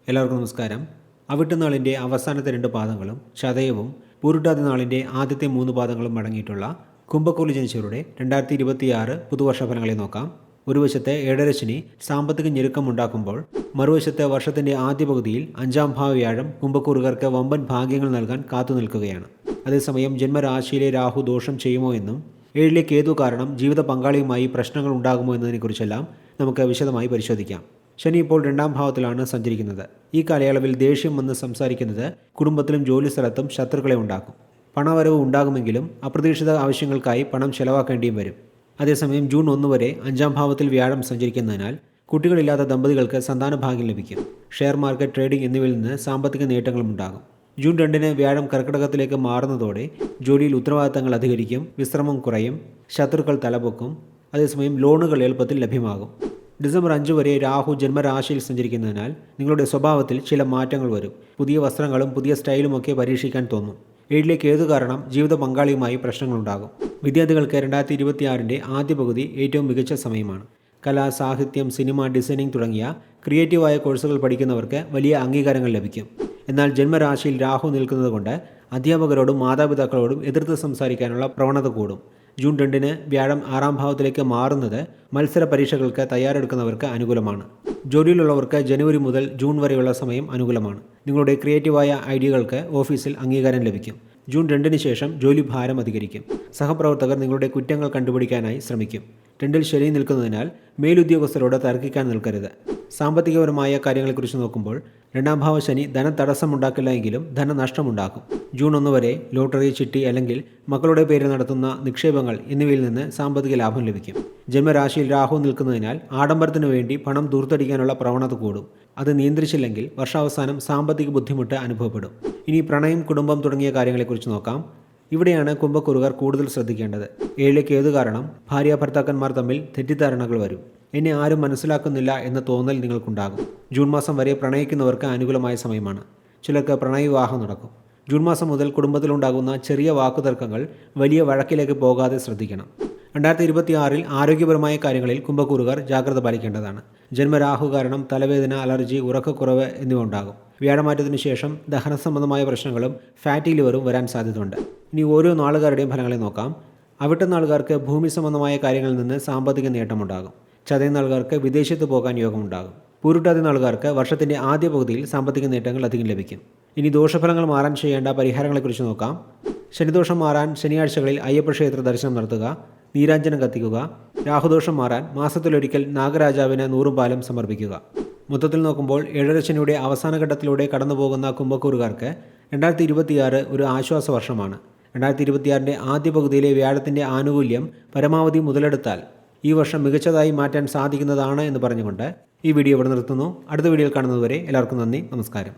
എല്ലാവർക്കും നമസ്കാരം. അവിട്ടുനാളിൻ്റെ അവസാനത്തെ 2 പാദങ്ങളും ചതയവും പൂരുട്ടാതി നാളിൻ്റെ ആദ്യത്തെ 3 പാദങ്ങളും അടങ്ങിയിട്ടുള്ള കുംഭക്കൂറിൽ ജനിച്ചവരുടെ 2026 പുതുവർഷ ഫലങ്ങളെ നോക്കാം. ഒരു വശത്തെ ഏഴരശനി സാമ്പത്തിക ഞെരുക്കമുണ്ടാക്കുമ്പോൾ മറുവശത്തെ വർഷത്തിൻ്റെ ആദ്യ പകുതിയിൽ 5-ാം ഭാവ വ്യാഴം കുംഭക്കൂറുകാർക്ക് വമ്പൻ ഭാഗ്യങ്ങൾ നൽകാൻ കാത്തു നിൽക്കുകയാണ്. അതേസമയം ജന്മരാശിയിലെ രാഹു ദോഷം ചെയ്യുമോ എന്നും 7-ലെ കേതു കാരണം ജീവിത പങ്കാളിയുമായി പ്രശ്നങ്ങൾ ഉണ്ടാകുമോ എന്നതിനെക്കുറിച്ചെല്ലാം നമുക്ക് വിശദമായി പരിശോധിക്കാം. ശനി ഇപ്പോൾ 2-ാം ഭാവത്തിലാണ് സഞ്ചരിക്കുന്നത്. ഈ കാലയളവിൽ ദേഷ്യം വന്ന് സംസാരിക്കുന്നത് കുടുംബത്തിലും ജോലിസ്ഥലത്തും ശത്രുക്കളെ ഉണ്ടാക്കും. പണവരവ് ഉണ്ടാകുമെങ്കിലും അപ്രതീക്ഷിത ആവശ്യങ്ങൾക്കായി പണം ചെലവാക്കേണ്ടിയും വരും. അതേസമയം ജൂൺ 1 വരെ 5-ാം ഭാവത്തിൽ വ്യാഴം സഞ്ചരിക്കുന്നതിനാൽ കുട്ടികളില്ലാത്ത ദമ്പതികൾക്ക് സന്താന ഭാഗ്യം ലഭിക്കും. ഷെയർ മാർക്കറ്റ്, ട്രേഡിംഗ് എന്നിവയിൽ നിന്ന് സാമ്പത്തിക നേട്ടങ്ങളും ഉണ്ടാകും. ജൂൺ 2-ന് വ്യാഴം കർക്കിടകത്തിലേക്ക് മാറുന്നതോടെ ജോലിയിൽ ഉത്തരവാദിത്തങ്ങൾ അധികരിക്കും, വിശ്രമം കുറയും, ശത്രുക്കൾ തലപൊക്കും. അതേസമയം ലോണുകൾ എളുപ്പത്തിൽ ലഭ്യമാകും. ഡിസംബർ 5 വരെ രാഹു ജന്മരാശിയിൽ സഞ്ചരിക്കുന്നതിനാൽ നിങ്ങളുടെ സ്വഭാവത്തിൽ ചില മാറ്റങ്ങൾ വരും. പുതിയ വസ്ത്രങ്ങളും പുതിയ സ്റ്റൈലുമൊക്കെ പരീക്ഷിക്കാൻ തോന്നും. 7-ലെ കേതു കാരണം ജീവിത പങ്കാളിയുമായി പ്രശ്നങ്ങളുണ്ടാകും. വിദ്യാർത്ഥികൾക്ക് 2026-ന്റെ ആദ്യ പകുതി ഏറ്റവും മികച്ച സമയമാണ്. കല, സാഹിത്യം, സിനിമ, ഡിസൈനിങ് തുടങ്ങിയ ക്രിയേറ്റീവായ കോഴ്സുകൾ പഠിക്കുന്നവർക്ക് വലിയ അംഗീകാരങ്ങൾ ലഭിക്കും. എന്നാൽ ജന്മരാശിയിൽ രാഹു നിൽക്കുന്നതുകൊണ്ട് അധ്യാപകരോടും മാതാപിതാക്കളോടും എതിർത്ത് സംസാരിക്കാനുള്ള പ്രവണത കൂടും. ജൂൺ 2-ന് വ്യാഴം 6-ാം ഭാവത്തിലേക്ക് മാറുന്നത് മത്സര പരീക്ഷകൾക്ക് തയ്യാറെടുക്കുന്നവർക്ക് അനുകൂലമാണ്. ജോലിയിലുള്ളവർക്ക് ജനുവരി മുതൽ ജൂൺ വരെയുള്ള സമയം അനുകൂലമാണ്. നിങ്ങളുടെ ക്രിയേറ്റീവായ ഐഡിയകൾക്ക് ഓഫീസിൽ അംഗീകാരം ലഭിക്കും. ജൂൺ 2-ന് ശേഷം ജോലി ഭാരം അധികരിക്കും. സഹപ്രവർത്തകർ നിങ്ങളുടെ കുറ്റങ്ങൾ കണ്ടുപിടിക്കാനായി ശ്രമിക്കും. 2-ൽ ശനി നിൽക്കുന്നതിനാൽ മേലുദ്യോഗസ്ഥരോട് തർക്കിക്കാൻ നിൽക്കരുത്. സാമ്പത്തികപരമായ കാര്യങ്ങളെക്കുറിച്ച് നോക്കുമ്പോൾ 2-ാം ഭാവ ശനി ധനതടസ്സമുണ്ടാക്കില്ല എങ്കിലും ധനനഷ്ടമുണ്ടാക്കും. ജൂൺ 1 വരെ ലോട്ടറി, ചിട്ടി അല്ലെങ്കിൽ മക്കളുടെ പേരിൽ നടത്തുന്ന നിക്ഷേപങ്ങൾ എന്നിവയിൽ നിന്ന് സാമ്പത്തിക ലാഭം ലഭിക്കും. ജന്മരാശിയിൽ രാഹു നിൽക്കുന്നതിനാൽ ആഡംബരത്തിനു വേണ്ടി പണം ദൂർത്തടിക്കാനുള്ള പ്രവണത കൂടും. അത് നിയന്ത്രിച്ചില്ലെങ്കിൽ വർഷാവസാനം സാമ്പത്തിക ബുദ്ധിമുട്ട് അനുഭവപ്പെടും. ഇനി പ്രണയം, കുടുംബം തുടങ്ങിയ കാര്യങ്ങളെക്കുറിച്ച് നോക്കാം. ഇവിടെയാണ് കുംഭക്കൂറുകാർ കൂടുതൽ ശ്രദ്ധിക്കേണ്ടത്. 7-ലെ കേതു കാരണം ഭാര്യ ഭർത്താക്കന്മാർ തമ്മിൽ തെറ്റിദ്ധാരണകൾ വരും. എന്നെ ആരും മനസ്സിലാക്കുന്നില്ല എന്ന തോന്നൽ നിങ്ങൾക്കുണ്ടാകും. ജൂൺ മാസം വരെ പ്രണയിക്കുന്നവർക്ക് അനുകൂലമായ സമയമാണ്. ചിലർക്ക് പ്രണയവിവാഹം നടക്കും. ജൂൺ മാസം മുതൽ കുടുംബത്തിലുണ്ടാകുന്ന ചെറിയ വാക്കുതർക്കങ്ങൾ വലിയ വഴക്കിലേക്ക് പോകാതെ ശ്രദ്ധിക്കണം. 2026-ൽ ആരോഗ്യപരമായ കാര്യങ്ങളിൽ കുംഭക്കൂറുകാർ ജാഗ്രത പാലിക്കേണ്ടതാണ്. ജന്മരാഹു കാരണം തലവേദന, അലർജി, ഉറക്കക്കുറവ് എന്നിവ ഉണ്ടാകും. വ്യാഴമാറ്റത്തിനു ശേഷം ദഹന സംബന്ധമായ പ്രശ്നങ്ങളും ഫാറ്റി ലിവറും വരാൻ സാധ്യതയുണ്ട്. ഇനി ഓരോ നാളുകാരുടെയും ഫലങ്ങളെ നോക്കാം. അവിട്ടം നാളുകാർക്ക് ഭൂമി സംബന്ധമായ കാര്യങ്ങളിൽ നിന്ന് സാമ്പത്തിക നേട്ടമുണ്ടാകും. ചതയം നാളുകാർക്ക് വിദേശത്ത് പോകാൻ യോഗമുണ്ടാകും. പൂരുട്ടാതി നാളുകാർക്ക് വർഷത്തിൻ്റെ ആദ്യ പകുതിയിൽ സാമ്പത്തിക നേട്ടങ്ങൾ അധികം ലഭിക്കും. ഇനി ദോഷഫലങ്ങൾ മാറാൻ ചെയ്യേണ്ട പരിഹാരങ്ങളെക്കുറിച്ച് നോക്കാം. ശനിദോഷം മാറാൻ ശനിയാഴ്ചകളിൽ അയ്യപ്പ ക്ഷേത്ര ദർശനം നടത്തുക, നീരാഞ്ജനം കത്തിക്കുക. രാഹുദോഷം മാറാൻ മാസത്തിലൊരിക്കൽ നാഗരാജാവിന് 100 പാലം സമർപ്പിക്കുക. മൊത്തത്തിൽ നോക്കുമ്പോൾ ഏഴരശനിയുടെ അവസാന ഘട്ടത്തിലൂടെ കടന്നുപോകുന്ന കുംഭക്കൂറുകാർക്ക് 2026 ഒരു ആശ്വാസ വർഷമാണ്. 2026-ന്റെ ആദ്യ പകുതിയിലെ വ്യാഴത്തിൻ്റെ ആനുകൂല്യം പരമാവധി മുതലെടുത്താൽ ഈ വർഷം മികച്ചതായി മാറ്റാൻ സാധിക്കുന്നതാണ് എന്ന് പറഞ്ഞുകൊണ്ട് ഈ വീഡിയോ ഇവിടെ നിർത്തുന്നു. അടുത്ത വീഡിയോയിൽ കാണുന്നതുവരെ എല്ലാവർക്കും നന്ദി, നമസ്കാരം.